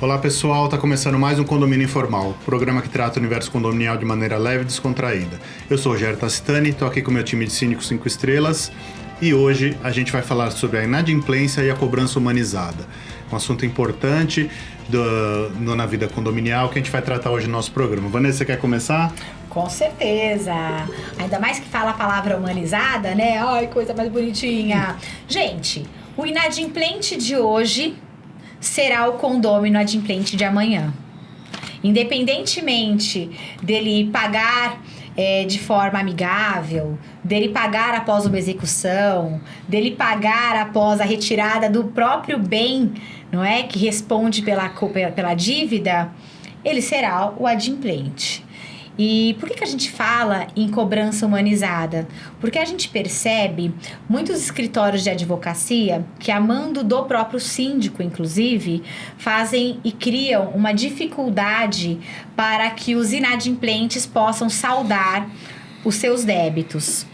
Olá pessoal, está começando mais um Condomínio Informal, programa que trata o universo condominial de maneira leve e descontraída. Eu sou o Rogério Tacitani, estou aqui com o meu time de síndicos 5 estrelas e hoje a gente vai falar sobre a inadimplência e a cobrança humanizada. Um assunto importante na vida condominial que a gente vai tratar hoje no nosso programa. Vanessa, você quer começar? Com certeza! Ainda mais que fala a palavra humanizada, né? Ai, coisa mais bonitinha! Gente, o inadimplente de hoje será o condômino adimplente de amanhã. Independentemente dele pagar de forma amigável, dele pagar após uma execução, dele pagar após a retirada do próprio bem, não é, que responde pela dívida, ele será o adimplente. E por que a gente fala em cobrança humanizada? Porque a gente percebe muitos escritórios de advocacia que, a mando do próprio síndico, inclusive, fazem e criam uma dificuldade para que os inadimplentes possam saldar os seus débitos.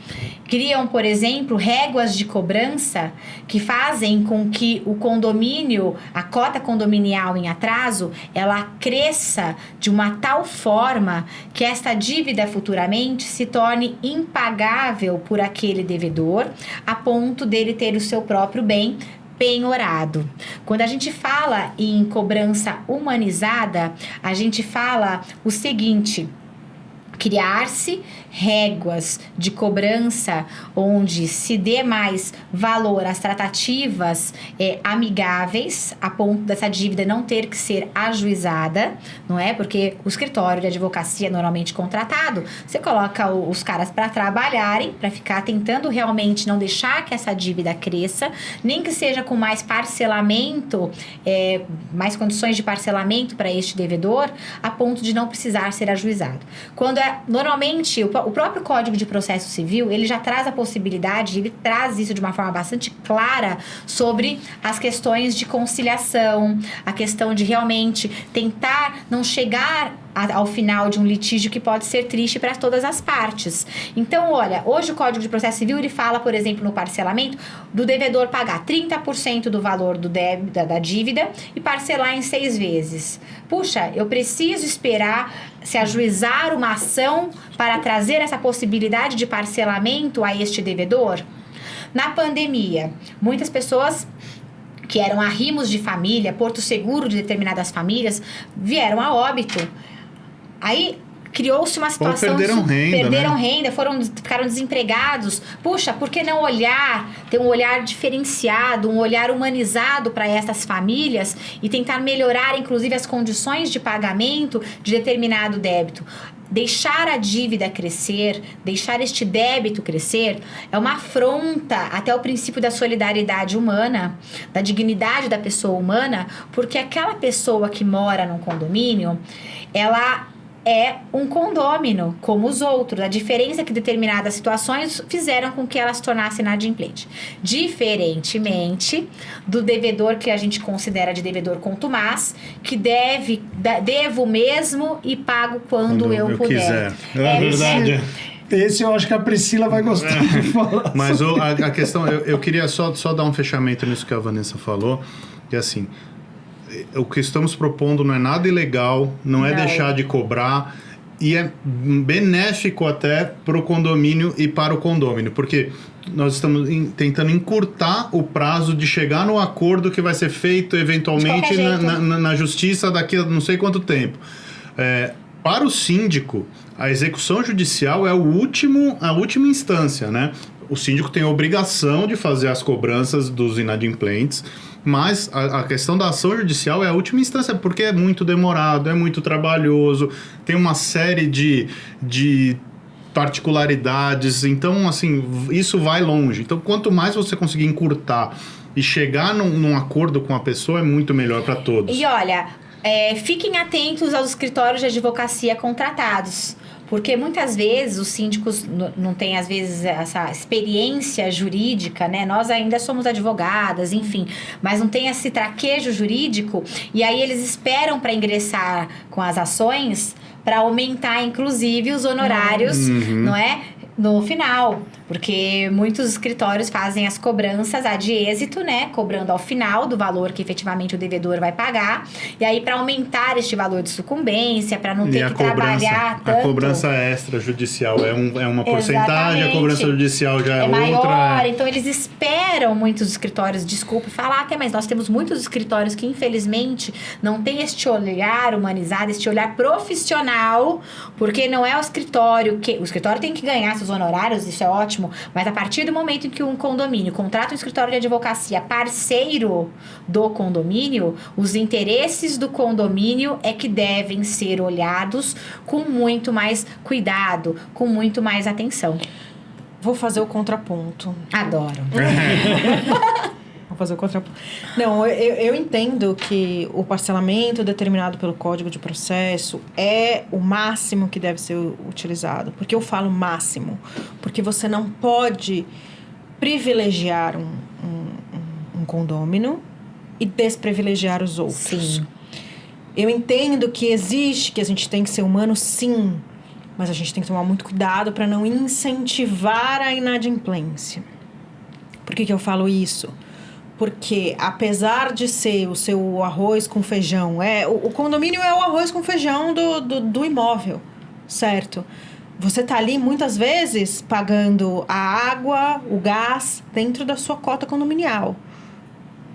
Criam, por exemplo, réguas de cobrança que fazem com que o condomínio, a cota condominial em atraso, ela cresça de uma tal forma que esta dívida futuramente se torne impagável por aquele devedor, a ponto dele ter o seu próprio bem penhorado. Quando a gente fala em cobrança humanizada, a gente fala o seguinte: criar-se réguas de cobrança onde se dê mais valor às tratativas amigáveis, a ponto dessa dívida não ter que ser ajuizada, não é? Porque o escritório de advocacia normalmente contratado, você coloca os caras para trabalharem, para ficar tentando realmente não deixar que essa dívida cresça, nem que seja com mais parcelamento, mais condições de parcelamento para este devedor, a ponto de não precisar ser ajuizado. Quando normalmente o próprio Código de Processo Civil, ele já traz a possibilidade, ele traz isso de uma forma bastante clara sobre as questões de conciliação, a questão de realmente tentar não chegar ao final de um litígio que pode ser triste para todas as partes. Então, olha, hoje o Código de Processo Civil, ele fala, por exemplo, no parcelamento, do devedor pagar 30% do valor da dívida e parcelar em 6 vezes. Puxa, eu preciso esperar se ajuizar uma ação para trazer essa possibilidade de parcelamento a este devedor? Na pandemia, muitas pessoas que eram arrimos de família, porto seguro de determinadas famílias, vieram a óbito. Aí criou-se uma situação... Ou perderam renda, Perderam né? renda, ficaram desempregados. Puxa, por que não ter um olhar diferenciado, um olhar humanizado para essas famílias e tentar melhorar, inclusive, as condições de pagamento de determinado débito? Deixar a dívida crescer, deixar este débito crescer, é uma afronta até o princípio da solidariedade humana, da dignidade da pessoa humana, porque aquela pessoa que mora num condomínio, ela é um condômino, como os outros. A diferença é que determinadas situações fizeram com que ela se tornasse inadimplente. Diferentemente do devedor que a gente considera de devedor contumaz, que devo mesmo e pago quando eu puder. Quiser. É verdade. Esse eu acho que a Priscila vai gostar de falar. Mas a questão, eu queria só dar um fechamento nisso que a Vanessa falou, que assim, o que estamos propondo não é nada ilegal, não é deixar de cobrar, e é benéfico até para o condomínio e para o condômino, porque nós estamos tentando encurtar o prazo de chegar no acordo que vai ser feito eventualmente na justiça daqui a não sei quanto tempo. Para o síndico, a execução judicial é a última instância, né? O síndico tem a obrigação de fazer as cobranças dos inadimplentes, mas a questão da ação judicial é a última instância, porque é muito demorado, é muito trabalhoso, tem uma série de particularidades, então, assim, isso vai longe. Então, quanto mais você conseguir encurtar e chegar num acordo com a pessoa, é muito melhor para todos. E olha, fiquem atentos aos escritórios de advocacia contratados, Porque muitas vezes os síndicos não têm, às vezes, essa experiência jurídica, né? Nós ainda somos advogadas, enfim, mas não tem esse traquejo jurídico, e aí eles esperam para ingressar com as ações para aumentar, inclusive, os honorários, não é? No final, porque muitos escritórios fazem as cobranças ad êxito, né? Cobrando ao final do valor que efetivamente o devedor vai pagar. E aí, para aumentar este valor de sucumbência, para não ter que trabalhar tanto. A cobrança extrajudicial é uma porcentagem, a cobrança judicial já é outra. Maior, então eles esperam muitos escritórios, desculpa falar, até, mas nós temos muitos escritórios que, infelizmente, não tem este olhar humanizado, este olhar profissional, porque não é o escritório que... O escritório tem que ganhar seus honorários, isso é ótimo, mas a partir do momento em que um condomínio contrata um escritório de advocacia parceiro do condomínio, os interesses do condomínio é que devem ser olhados com muito mais cuidado, com muito mais atenção. Vou fazer o contraponto. Adoro. Vou fazer o contraponto. Não, eu entendo que o parcelamento determinado pelo Código de Processo é o máximo que deve ser utilizado. Por que eu falo máximo? Porque você não pode privilegiar um condômino e desprivilegiar os outros. Sim. Eu entendo que existe, que a gente tem que ser humano, sim, mas a gente tem que tomar muito cuidado para não incentivar a inadimplência. Por que eu falo isso? Porque, apesar de ser o seu arroz com feijão, o condomínio é o arroz com feijão do imóvel, certo? Você está ali, muitas vezes, pagando a água, o gás, dentro da sua cota condominial.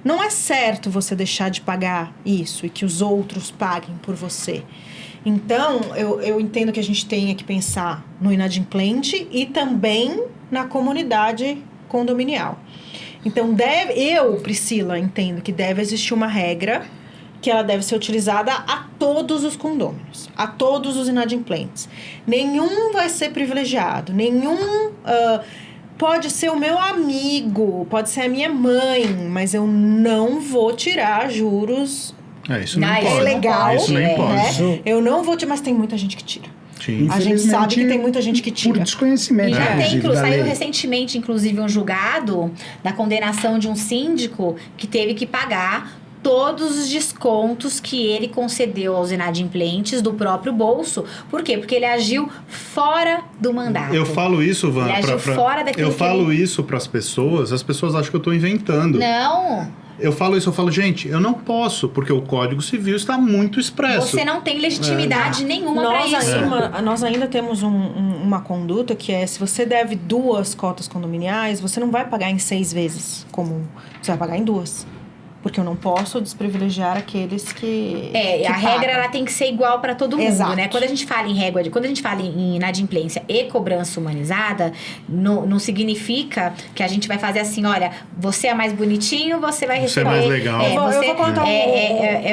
Não é certo você deixar de pagar isso e que os outros paguem por você. Então, eu entendo que a gente tenha que pensar no inadimplente e também na comunidade condominial. Então, Priscila, entendo que deve existir uma regra que ela deve ser utilizada a todos os condôminos, a todos os inadimplentes. Nenhum vai ser privilegiado, nenhum... pode ser o meu amigo, pode ser a minha mãe, mas eu não vou tirar juros... Isso não pode. É legal, isso nem pode. Né? Eu não vou tirar, mas tem muita gente que tira. Sim. A gente sabe que tem muita gente que tira. Por desconhecimento. E já tem, da saiu lei. recentemente, inclusive, um julgado da condenação de um síndico que teve que pagar todos os descontos que ele concedeu aos inadimplentes do próprio bolso. Por quê? Porque ele agiu fora do mandato. Eu falo isso, Van, Ele agiu fora daquilo eu falo ele... isso para as pessoas acham que eu estou inventando. Não. Eu falo, gente, eu não posso, porque o Código Civil está muito expresso. Você não tem legitimidade nenhuma para isso. Nós ainda temos uma conduta que é, se você deve 2 cotas condominiais, você não vai pagar em 6 vezes comum. Você vai pagar em 2. Porque eu não posso desprivilegiar aqueles que a regra ela tem que ser igual para todo mundo, Exato. né? Quando a gente fala em quando a gente fala em inadimplência e cobrança humanizada, não significa que a gente vai fazer assim, olha, você é mais bonitinho, você vai receber... Você é mais legal. Eu vou contar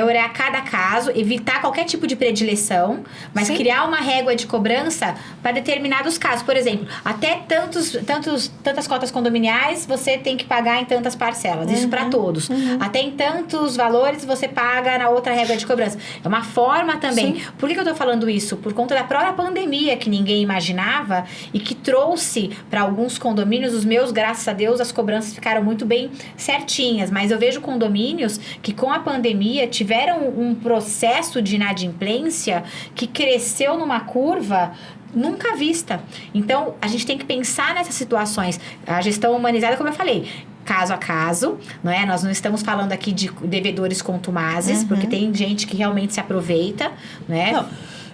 olhar cada caso, evitar qualquer tipo de predileção, mas criar uma régua de cobrança para determinados casos. Por exemplo, até tantas cotas condominiais você tem que pagar em tantas parcelas. Isso para todos. Até em tantos valores você paga na outra régua de cobrança. É uma forma também. Sim. Por que eu tô falando isso? Por conta da própria pandemia que ninguém imaginava e que trouxe para alguns condomínios, os meus, graças a Deus, as cobranças ficaram muito bem certinhas. Mas eu vejo condomínios que com a pandemia tiveram um processo de inadimplência que cresceu numa curva nunca vista. Então, a gente tem que pensar nessas situações. A gestão humanizada, como eu falei, caso a caso, não é? Nós não estamos falando aqui de devedores contumazes, porque tem gente que realmente se aproveita, né? Não,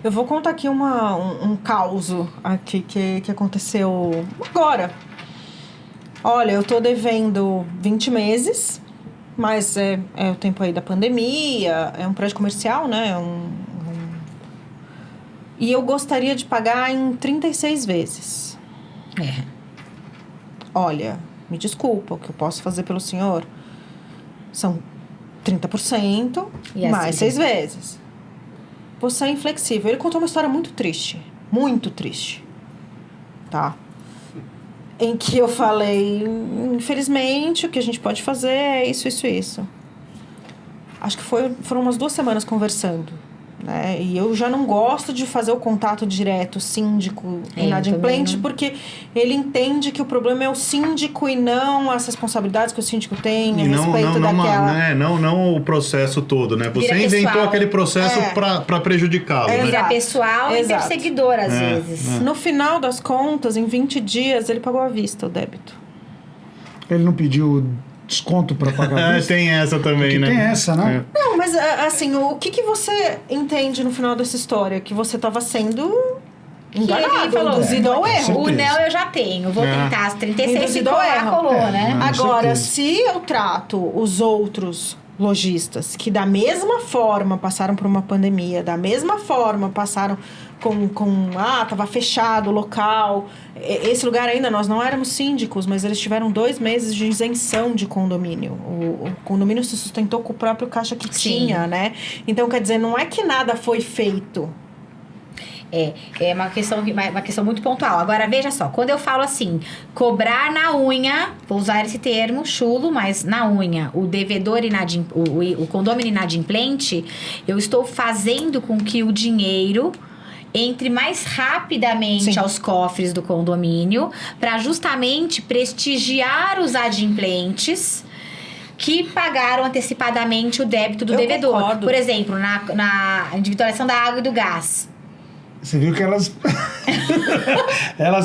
eu vou contar aqui um causo aqui que aconteceu agora. Olha, eu tô devendo 20 meses, mas é o tempo aí da pandemia, é um prédio comercial, né? E eu gostaria de pagar em 36 vezes. Olha, me desculpa, o que eu posso fazer pelo senhor são 30% E mais assim, 6 vezes. Você é inflexível. Ele contou uma história muito triste, tá? Em que eu falei, infelizmente, o que a gente pode fazer é isso. Acho que foram umas 2 semanas conversando. né? E eu já não gosto de fazer o contato direto síndico inadimplente, porque ele entende que o problema é o síndico e não as responsabilidades que o síndico tem a respeito daquela... Não o processo todo, né? Você Vira inventou pessoal. aquele processo para prejudicá-lo, né? Vira pessoal e Exato. perseguidor, às vezes. No final das contas, em 20 dias, ele pagou à vista o débito. Ele não pediu desconto para pagar a vista? Tem essa também, Porque né? tem essa, né? Não, mas assim, o que você entende no final dessa história? Que você estava sendo enganado, ele falou, induzido ao erro. O não eu já tenho, vou tentar as 36 Induzido ficou ao lá, erro. colou, né? Com Agora, certeza. se eu trato os outros lojistas que da mesma forma passaram por uma pandemia, da mesma forma passaram tava fechado o local. Esse lugar ainda, nós não éramos síndicos, mas eles tiveram 2 meses de isenção de condomínio. O condomínio se sustentou com o próprio caixa que tinha, né? Então, quer dizer, não é que nada foi feito. É uma questão muito pontual. Agora, veja só, quando eu falo assim, cobrar na unha, vou usar esse termo chulo, mas na unha, o devedor o condômino inadimplente, eu estou fazendo com que o dinheiro entre mais rapidamente Sim. aos cofres do condomínio, para justamente prestigiar os adimplentes que pagaram antecipadamente o débito do Eu devedor. concordo. Por exemplo, na individualização da água e do gás. Você viu que elas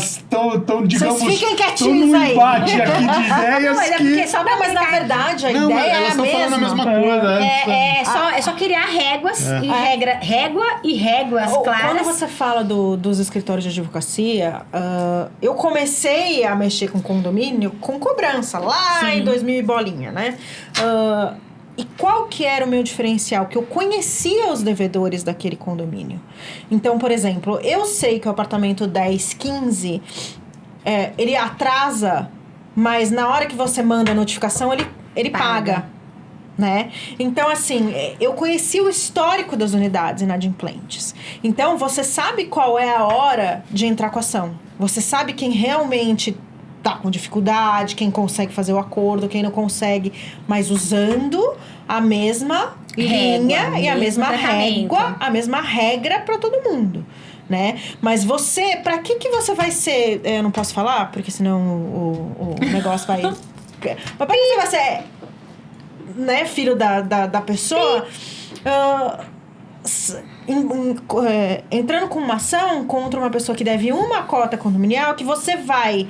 estão, digamos, Vocês fiquem estão quietinhos num aí. embate aqui de ideias Não, mas é que... porque só pra Não, mas na aplicar- verdade a Não, mas ideia é elas a estão falando a mesma coisa. É só criar réguas e réguas Ou, claras. Quando você fala dos escritórios de advocacia, eu comecei a mexer com condomínio com cobrança, lá Sim. em 2000 e bolinha, né? E qual que era o meu diferencial? Que eu conhecia os devedores daquele condomínio. Então, por exemplo, eu sei que o apartamento 1015, ele atrasa, mas na hora que você manda a notificação, ele paga. Né? Então, assim, eu conheci o histórico das unidades inadimplentes. Então, você sabe qual é a hora de entrar com a ação. Você sabe quem realmente tá com dificuldade, quem consegue fazer o acordo, quem não consegue, mas usando a mesma linha e a mesma régua, a mesma regra para todo mundo. Né? Mas você, para que você vai ser... Eu não posso falar, porque senão o negócio vai... Mas para que você vai ser... Né, filho da pessoa, entrando com uma ação contra uma pessoa que deve uma cota condominial, que você vai,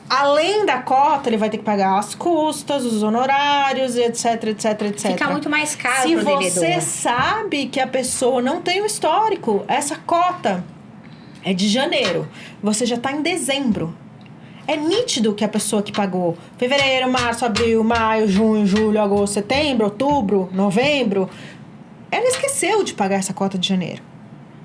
além da cota, ele vai ter que pagar as custas, os honorários, etc, etc, etc. Fica muito mais caro Se pro devedor. você sabe que a pessoa não tem o histórico, essa cota é de janeiro, você já está em dezembro. É nítido que a pessoa que pagou fevereiro, março, abril, maio, junho, julho, agosto, setembro, outubro, novembro, ela esqueceu de pagar essa cota de janeiro.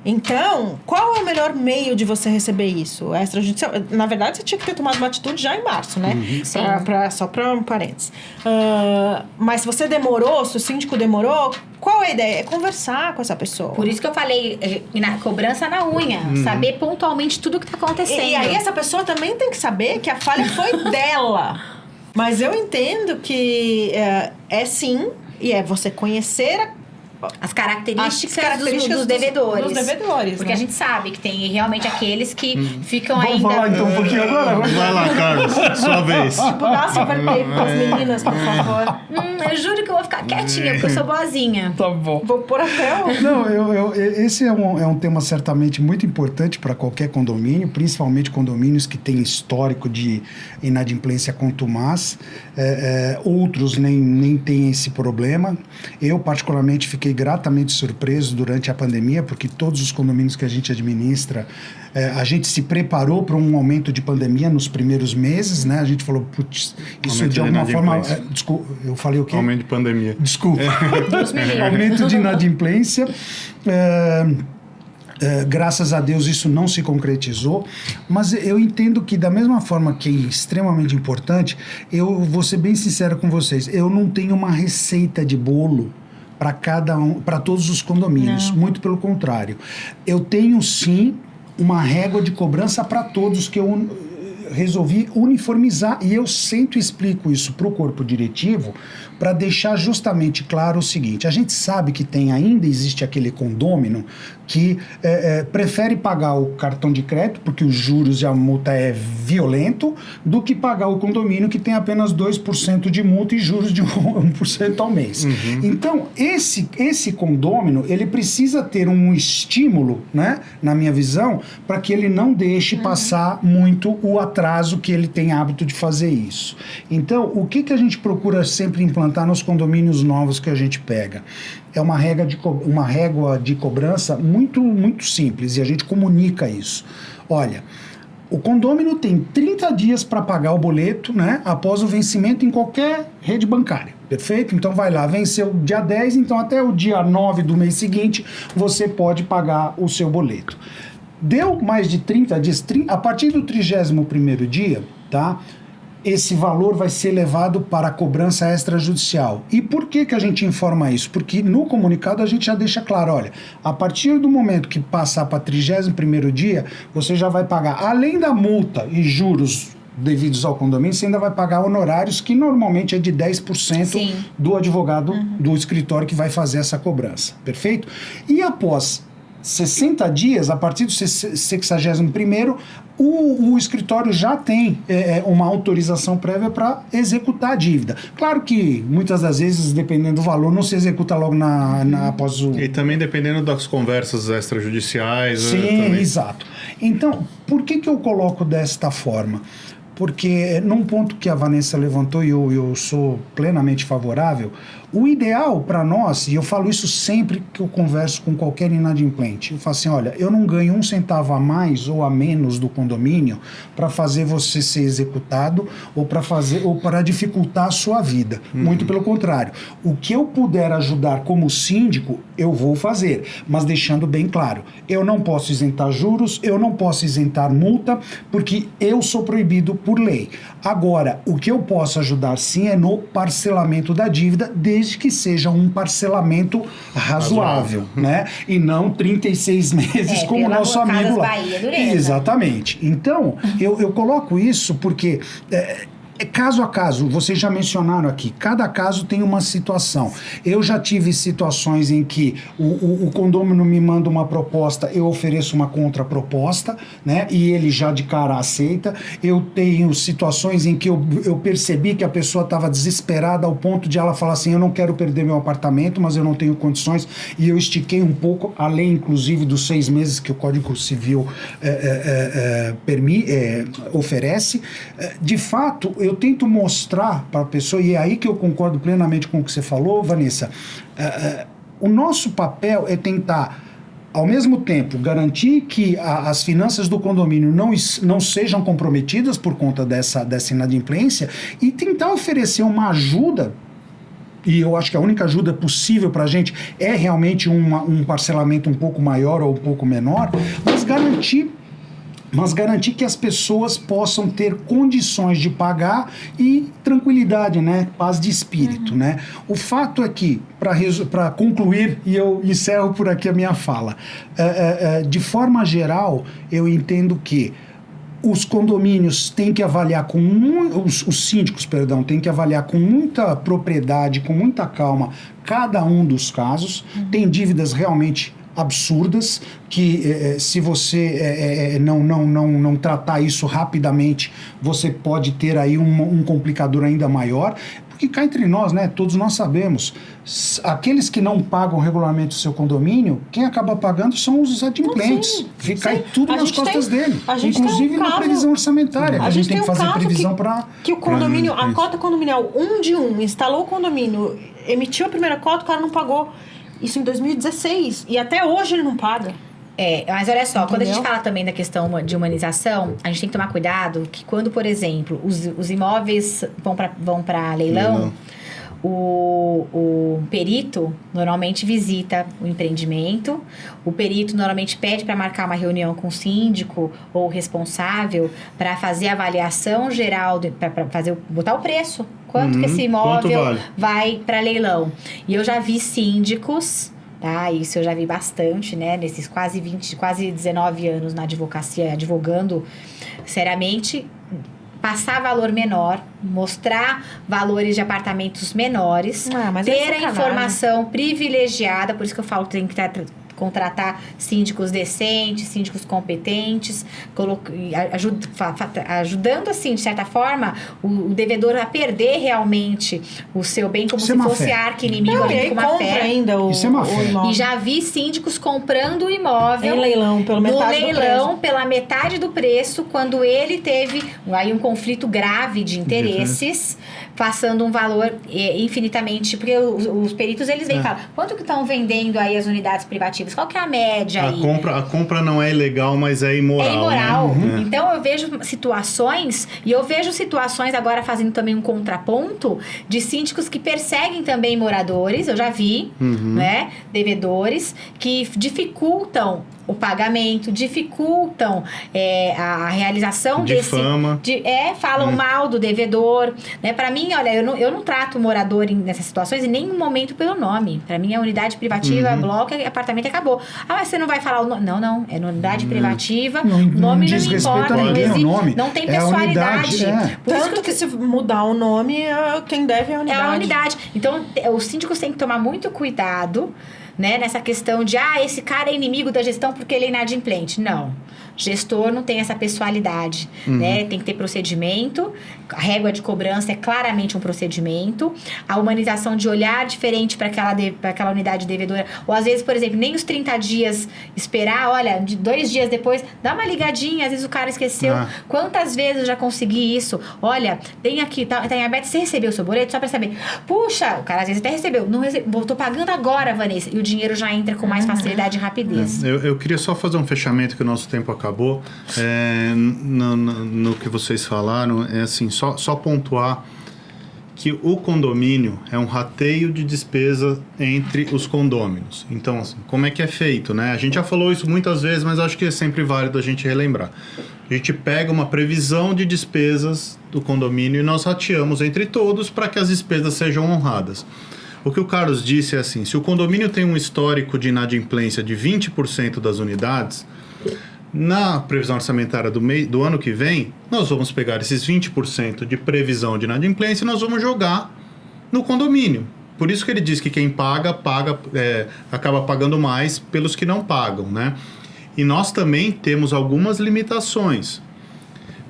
Então, qual é o melhor meio de você receber isso? Extrajudicial? Na verdade, você tinha que ter tomado uma atitude já em março, né? Sim. Só para um parênteses. Mas se você demorou, se o síndico demorou, qual é a ideia? É conversar com essa pessoa. Por isso que eu falei, cobrança na unha. Saber pontualmente tudo que tá acontecendo. E aí essa pessoa também tem que saber que a falha foi dela. Mas eu entendo que sim, e é você conhecer as características, dos devedores. Porque né? a gente sabe que tem realmente aqueles que ficam Vamos ainda... falar então um pouquinho agora? Vai lá, Carlos, sua vez. Tipo, dá super tape com as meninas, por favor. eu juro que eu vou ficar quietinha, porque eu sou boazinha. Tá bom. Vou pôr até o... Não, esse é um tema certamente muito importante para qualquer condomínio, principalmente condomínios que têm histórico de inadimplência contumaz. Outros nem têm esse problema. Eu, particularmente, fiquei gratamente surpreso durante a pandemia, porque todos os condomínios que a gente administra, a gente se preparou para um aumento de pandemia nos primeiros meses, né? A gente falou, putz, isso Aumento de alguma de forma... inadimplência. Desculpa, eu falei o quê? Aumento de pandemia. Desculpa. Deus me livre. Aumento de inadimplência. Graças a Deus isso não se concretizou, mas eu entendo que da mesma forma que é extremamente importante, eu vou ser bem sincero com vocês, eu não tenho uma receita de bolo para para todos os condomínios, muito pelo contrário. Eu tenho sim uma régua de cobrança para todos que resolvi uniformizar, e eu sempre explico isso para o corpo diretivo, para deixar justamente claro o seguinte: a gente sabe que ainda existe aquele condômino que prefere pagar o cartão de crédito, porque os juros e a multa é violento, do que pagar o condomínio que tem apenas 2% de multa e juros de 1% ao mês. Então, esse condômino, ele precisa ter um estímulo, né, na minha visão, para que ele não deixe passar muito o atraso que ele tem hábito de fazer isso. Então, o que a gente procura sempre implantar nos condomínios novos que a gente pega? É uma régua de cobrança muito, muito simples, e a gente comunica isso. Olha, o condômino tem 30 dias para pagar o boleto, né, após o vencimento em qualquer rede bancária. Perfeito? Então vai lá, venceu dia 10, então até o dia 9 do mês seguinte você pode pagar o seu boleto. Deu mais de 30 dias, a partir do 31º dia, tá? Esse valor vai ser levado para a cobrança extrajudicial. E por que a gente informa isso? Porque no comunicado a gente já deixa claro, olha, a partir do momento que passar para 31º dia, você já vai pagar, além da multa e juros devidos ao condomínio, você ainda vai pagar honorários, que normalmente é de 10% Sim. do advogado do escritório que vai fazer essa cobrança. Perfeito? E após 60 dias, a partir do 61º, o escritório já tem uma autorização prévia para executar a dívida. Claro que, muitas das vezes, dependendo do valor, não se executa logo após o... E também dependendo das conversas extrajudiciais. Sim, também. Exato. Então, por que eu coloco desta forma? Porque, num ponto que a Vanessa levantou, e eu sou plenamente favorável, o ideal para nós, e eu falo isso sempre que eu converso com qualquer inadimplente, eu falo assim, olha, eu não ganho 1 centavo a mais ou a menos do condomínio para fazer você ser executado ou para dificultar a sua vida. Muito pelo contrário. O que eu puder ajudar como síndico, eu vou fazer, mas deixando bem claro, eu não posso isentar juros, eu não posso isentar multa, porque eu sou proibido por lei. Agora, o que eu posso ajudar sim é no parcelamento da dívida, desde que seja um parcelamento razoável, né? E não 36 meses como o nosso amigo lá. Bahia, dureza. Exatamente. Então, eu coloco isso porque... caso a caso, vocês já mencionaram aqui, cada caso tem uma situação. Eu já tive situações em que o condômino me manda uma proposta, eu ofereço uma contraproposta, né? E ele já de cara aceita. Eu tenho situações em que eu percebi que a pessoa estava desesperada ao ponto de ela falar assim, eu não quero perder meu apartamento, mas eu não tenho condições, e eu estiquei um pouco, além inclusive dos 6 meses que o Código Civil oferece. De fato, eu tento mostrar para a pessoa, e é aí que eu concordo plenamente com o que você falou, Vanessa, o nosso papel é tentar, ao mesmo tempo, garantir que as finanças do condomínio não sejam comprometidas por conta dessa inadimplência, e tentar oferecer uma ajuda. E eu acho que a única ajuda possível para a gente é realmente um parcelamento um pouco maior ou um pouco menor, mas garantir que as pessoas possam ter condições de pagar e tranquilidade, né? Paz de espírito, né? O fato é que, para concluir, e eu encerro por aqui a minha fala, de forma geral, eu entendo que os condomínios têm que avaliar os síndicos, têm que avaliar com muita propriedade, com muita calma, cada um dos casos. Tem dívidas realmente absurdas, que se você não tratar isso rapidamente, você pode ter aí um complicador ainda maior, porque cá entre nós, né, todos nós sabemos, aqueles que não pagam regularmente o seu condomínio, quem acaba pagando são os adimplentes. Cai tudo nas costas dele, inclusive na previsão orçamentária, que a gente tem que fazer previsão para... Que o condomínio, a cota condominial 1 de 1, instalou o condomínio, emitiu a primeira cota, o cara não pagou. Isso em 2016. E até hoje ele não paga. Mas olha só, Entendeu? quando a gente fala também da questão de humanização, a gente tem que tomar cuidado que quando, por exemplo, os imóveis vão para leilão, o perito normalmente visita o empreendimento, o perito normalmente pede para marcar uma reunião com o síndico ou o responsável para fazer a avaliação geral, para botar o preço. Quanto que esse imóvel vai para leilão? E eu já vi síndicos, tá? Isso eu já vi bastante, né? Nesses quase 19 anos na advocacia, advogando seriamente, passar valor menor, mostrar valores de apartamentos menores, mas é ter a sacanagem. informação privilegiada, por isso que eu falo que tem que contratar síndicos decentes, síndicos competentes, ajudando, assim, de certa forma, o devedor a perder realmente o seu bem como se fosse arqui-inimigo ali com uma fé. Ainda Isso é má fé. E já vi síndicos comprando o imóvel em leilão, pela metade do preço. pela metade do preço, quando ele teve aí um conflito grave de interesses, passando um valor infinitamente, porque os peritos, eles vêm e falam, quanto que estão vendendo aí as unidades privativas? Qual que é a média aí? A compra não é ilegal, mas é imoral. É imoral. Né? Então, eu vejo situações, e eu vejo situações agora fazendo também um contraponto de síndicos que perseguem também moradores, eu já vi, né? Devedores, que dificultam o pagamento, dificultam a realização Difama. Falam mal do devedor, né? Para mim, olha, eu não trato o morador nessas situações em nenhum momento pelo nome. Para mim, é unidade privativa, bloco, apartamento, acabou. Ah, mas você não vai falar o nome? Não, é unidade privativa, Não nome não diz respeito importa, a ninguém, não o nome. não tem É a pessoalidade. unidade, Por isso Tanto que se mudar o nome, quem deve é a unidade. é a unidade. Então, os síndicos têm que tomar muito cuidado, né, nessa questão de, esse cara é inimigo da gestão porque ele é inadimplente. Não. Gestor não tem essa pessoalidade, né? Tem que ter procedimento. A régua de cobrança é claramente um procedimento. A humanização de olhar diferente para aquela unidade devedora. Ou às vezes, por exemplo, nem os 30 dias esperar. Olha, 2 dias depois, dá uma ligadinha. Às vezes o cara esqueceu. Quantas vezes eu já consegui isso? Olha, tem aqui, tá em aberto. Você recebeu o seu boleto? Só para saber. Puxa, o cara às vezes até recebeu. Não recebeu. Tô pagando agora, Vanessa. E o dinheiro já entra com mais facilidade e rapidez. Eu queria só fazer um fechamento, que o nosso tempo acabou. No que vocês falaram, é assim, só pontuar que o condomínio é um rateio de despesa entre os condôminos. Então, assim, como é que é feito, né? A gente já falou isso muitas vezes, mas acho que é sempre válido a gente relembrar. A gente pega uma previsão de despesas do condomínio e nós rateamos entre todos para que as despesas sejam honradas. O que o Carlos disse é assim, se o condomínio tem um histórico de inadimplência de 20% das unidades, na previsão orçamentária do ano que vem, nós vamos pegar esses 20% de previsão de inadimplência e nós vamos jogar no condomínio. Por isso que ele diz que quem paga acaba pagando mais pelos que não pagam, né? E nós também temos algumas limitações,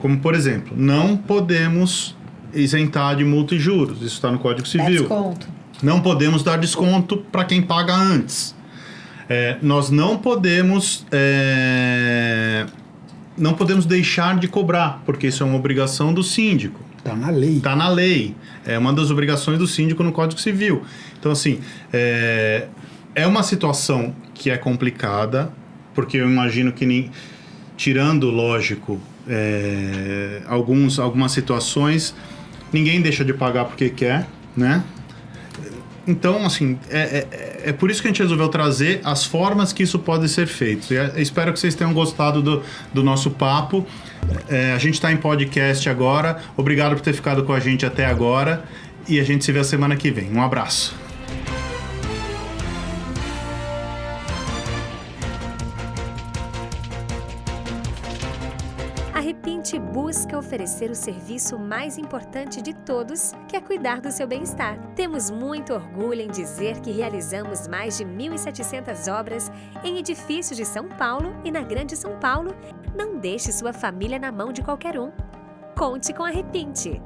como, por exemplo, não podemos isentar de multa e juros, isso está no Código Civil. Desconto. Não podemos dar desconto para quem paga antes. Nós não podemos deixar de cobrar, porque isso é uma obrigação do síndico. Está na lei. Está na lei. É uma das obrigações do síndico no Código Civil. Então, assim, é uma situação que é complicada, porque eu imagino que, tirando, lógico, algumas situações, ninguém deixa de pagar porque quer, né? Então, assim, é por isso que a gente resolveu trazer as formas que isso pode ser feito. Espero que vocês tenham gostado do nosso papo. A gente está em podcast agora. Obrigado por ter ficado com a gente até agora. E a gente se vê a semana que vem. Um abraço. A Repinte busca oferecer o serviço mais importante de todos, que é cuidar do seu bem-estar. Temos muito orgulho em dizer que realizamos mais de 1.700 obras em edifícios de São Paulo e na Grande São Paulo. Não deixe sua família na mão de qualquer um. Conte com a Repinte.